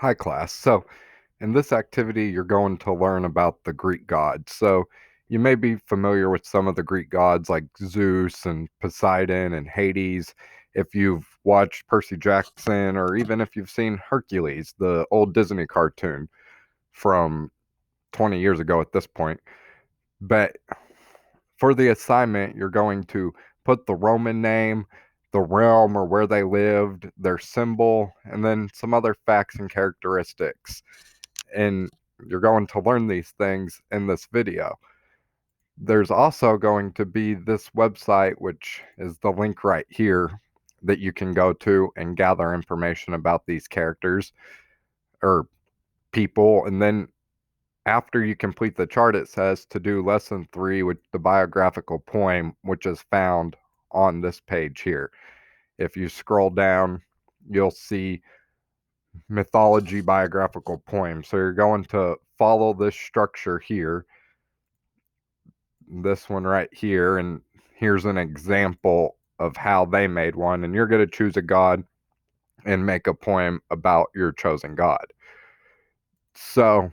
Hi, class. So, in this activity, you're going to learn about the Greek gods. So, you may be familiar with some of the Greek gods like Zeus and Poseidon and Hades if you've watched Percy Jackson or even if you've seen Hercules, the old Disney cartoon from 20 years ago at this point. But for the assignment, you're going to put the Roman name, the realm or where they lived, their symbol, and then some other facts and characteristics. And you're going to learn these things in this video. There's also going to be this website, which is the link right here, that you can go to and gather information about these characters or people. And then after you complete the chart, it says to do lesson 3 with the biographical poem, which is found on this page here. If you scroll down, you'll see mythology biographical poem. So you're going to follow this structure here, this one right here, and here's an example of how they made one. And you're going to choose a god and make a poem about your chosen god. So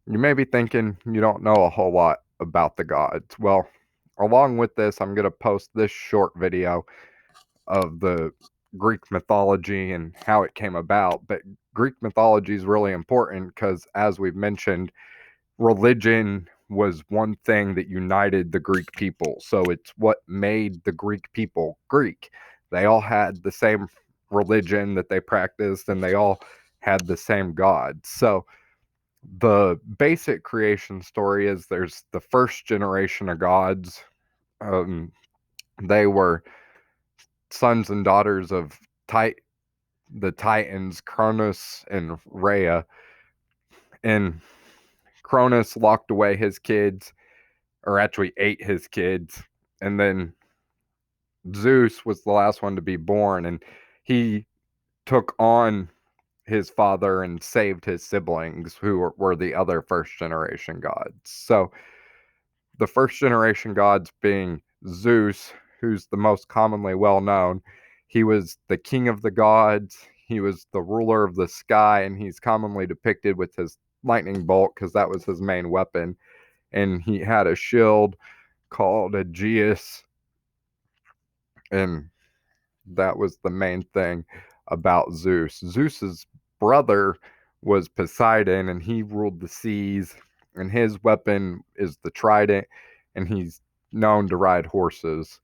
you may be thinking you don't know a whole lot about the gods. Well, along with this, I'm going to post this short video of the Greek mythology and how it came about. But Greek mythology is really important because, as we've mentioned, religion was one thing that united the Greek people. So it's what made the Greek people Greek. They all had the same religion that they practiced and they all had the same God. So the basic creation story is there's the first generation of gods. Um, they were sons and daughters of the Titans, Cronus and Rhea. And Cronus locked away his kids, or actually ate his kids. And then Zeus was the last one to be born, and he took on his father and saved his siblings, who were the other first generation gods. So the first generation gods being Zeus, who's the most commonly well known. He was the king of the gods, he was the ruler of the sky, and he's commonly depicted with his lightning bolt because that was his main weapon. And he had a shield called Aegeus, and that was the main thing about Zeus. Zeus's brother was Poseidon, and he ruled the seas, and his weapon is the trident, and he's known to ride horses.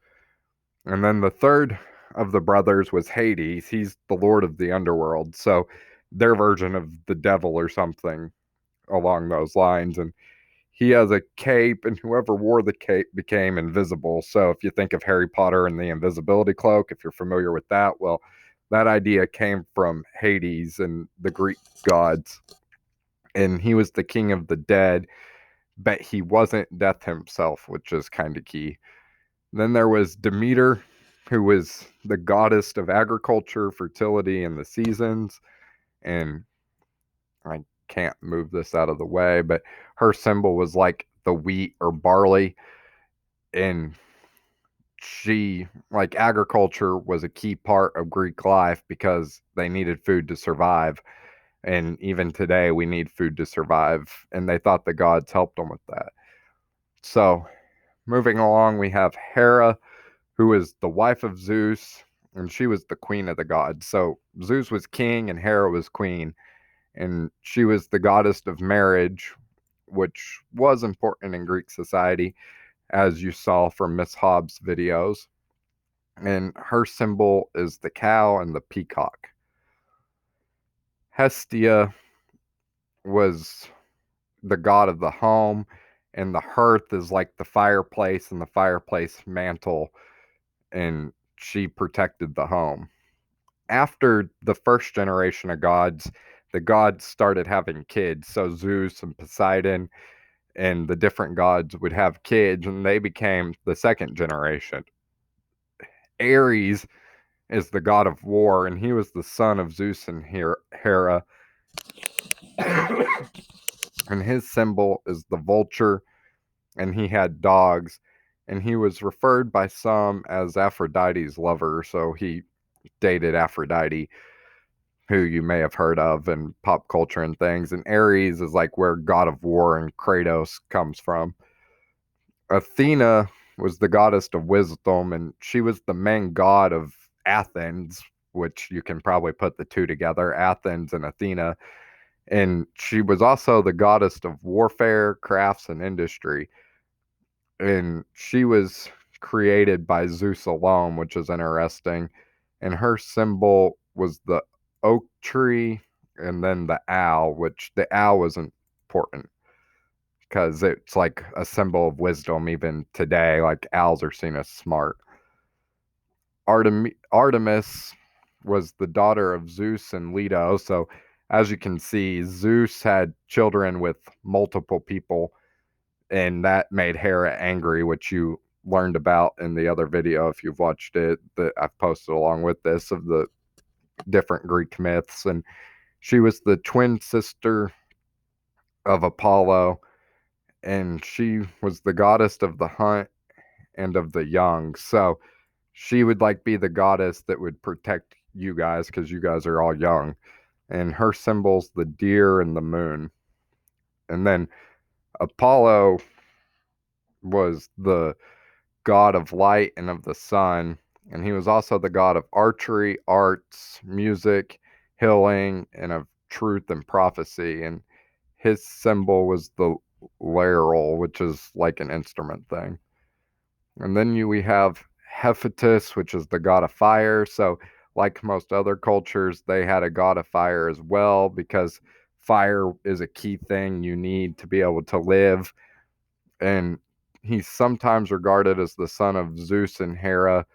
And then the third of the brothers was Hades. He's the lord of the underworld, so their version of the devil or something along those lines. And he has a cape, and whoever wore the cape became invisible. So if you think of Harry Potter and the invisibility cloak, if you're familiar with that, well, that idea came from Hades and the Greek gods. And he was the king of the dead, but he wasn't death himself, which is kind of key. Then there was Demeter, who was the goddess of agriculture, fertility, and the seasons. And I can't move this out of the way, but her symbol was like the wheat or barley. And she, like, agriculture was a key part of Greek life because they needed food to survive. And even today, we need food to survive. And they thought the gods helped them with that. So, moving along, we have Hera, who is the wife of Zeus, and she was the queen of the gods. So, Zeus was king and Hera was queen. And she was the goddess of marriage, which was important in Greek society, as you saw from Miss Hobbs' videos. And her symbol is the cow and the peacock. Hestia was the god of the home, and the hearth is like the fireplace and the fireplace mantle, and she protected the home. After the first generation of gods, the gods started having kids. So Zeus and Poseidon and the different gods would have kids, and they became the second generation. Ares is the god of war, and he was the son of Zeus and Hera. And his symbol is the vulture, and he had dogs, and he was referred by some as Aphrodite's lover, so he dated Aphrodite. who you may have heard of in pop culture and things. And Ares is like where God of War and Kratos comes from. Athena was the goddess of wisdom, and she was the main god of Athens, which you can probably put the two together, Athens and Athena. And she was also the goddess of warfare, crafts, and industry. And she was created by Zeus alone, which is interesting. And her symbol was the oak tree and then the owl, which the owl was important because it's like a symbol of wisdom even today. Like owls are seen as smart. Artemis was the daughter of Zeus and Leto. So, as you can see, Zeus had children with multiple people, and that made Hera angry, which you learned about in the other video if you've watched it that I've posted along with this of the different Greek myths. And she was the twin sister of Apollo, and she was the goddess of the hunt and of the young. So she would like be the goddess that would protect you guys because you guys are all young. And her symbol's the deer and the moon. And then Apollo was the god of light and of the sun. And he was also the god of archery, arts, music, healing, and of truth and prophecy. And his symbol was the laurel, which is like an instrument thing. And then we have Hephaestus, which is the god of fire. So, like most other cultures, they had a god of fire as well because fire is a key thing you need to be able to live. And he's sometimes regarded as the son of Zeus and Hera,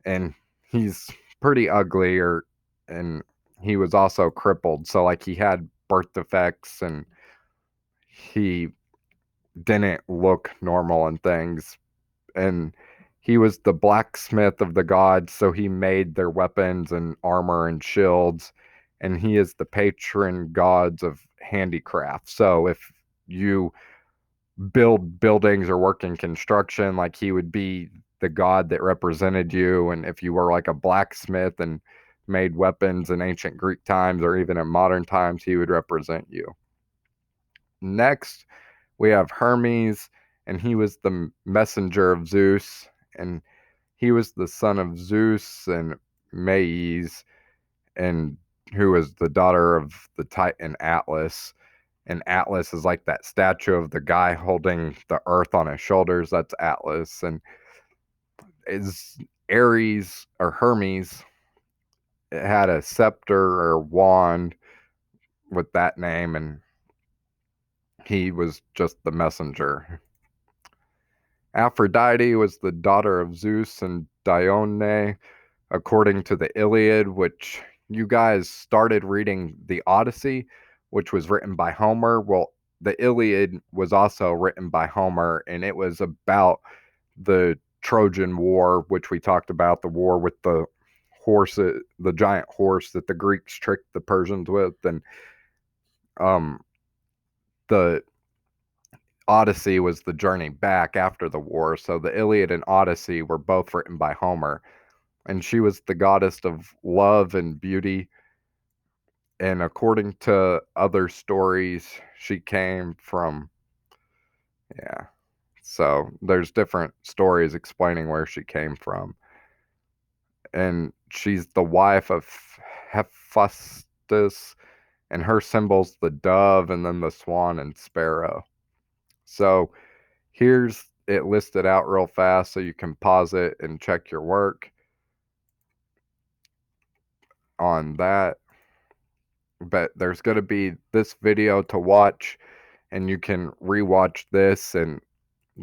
and he's pretty ugly, and he was also crippled. So, like, he had birth defects and he didn't look normal and things. And he was the blacksmith of the gods, so he made their weapons and armor and shields. And he is the patron gods of handicraft. So if you build buildings or work in construction, like he would be the god that represented you. And if you were like a blacksmith and made weapons in ancient Greek times or even in modern times, he would represent you. Next, we have Hermes, and he was the messenger of Zeus, and he was the son of Zeus and Maes, and who was the daughter of the Titan Atlas. And Atlas is like that statue of the guy holding the earth on his shoulders. That's Atlas. And is Ares or Hermes, it had a scepter or wand with that name, and he was just the messenger. Aphrodite was the daughter of Zeus and Dione, according to the Iliad, which you guys started reading the Odyssey, which was written by Homer. Well, the Iliad was also written by Homer, and it was about the Trojan War, which we talked about, the war with the horse, the giant horse that the Greeks tricked the Persians with, and um, the Odyssey was the journey back after the war. So the Iliad and Odyssey were both written by Homer. And she was the goddess of love and beauty. And according to other stories, she came from, yeah. So there's different stories explaining where she came from. And she's the wife of Hephaestus, and her symbol's the dove and then the swan and sparrow. So here's it listed out real fast so you can pause it and check your work on that. But there's going to be this video to watch, and you can rewatch this and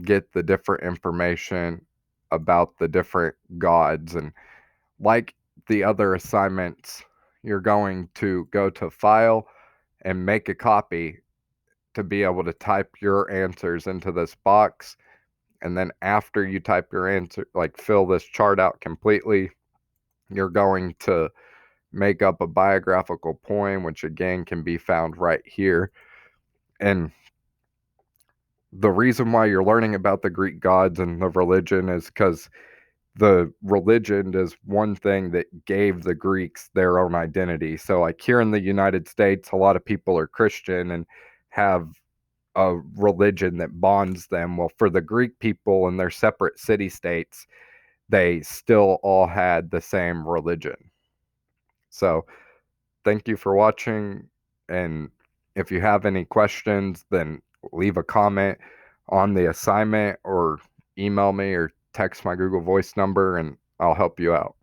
get the different information about the different gods. And like the other assignments, you're going to go to File and make a copy to be able to type your answers into this box. And then after you type your answer, like fill this chart out completely, you're going to make up a biographical poem, which again can be found right here. And the reason why you're learning about the Greek gods and the religion is because the religion is one thing that gave the Greeks their own identity. So, like here in the United States, a lot of people are Christian and have a religion that bonds them. Well, for the Greek people in their separate city states, they still all had the same religion. So, thank you for watching. And if you have any questions, then leave a comment on the assignment or email me or text my Google Voice number and I'll help you out.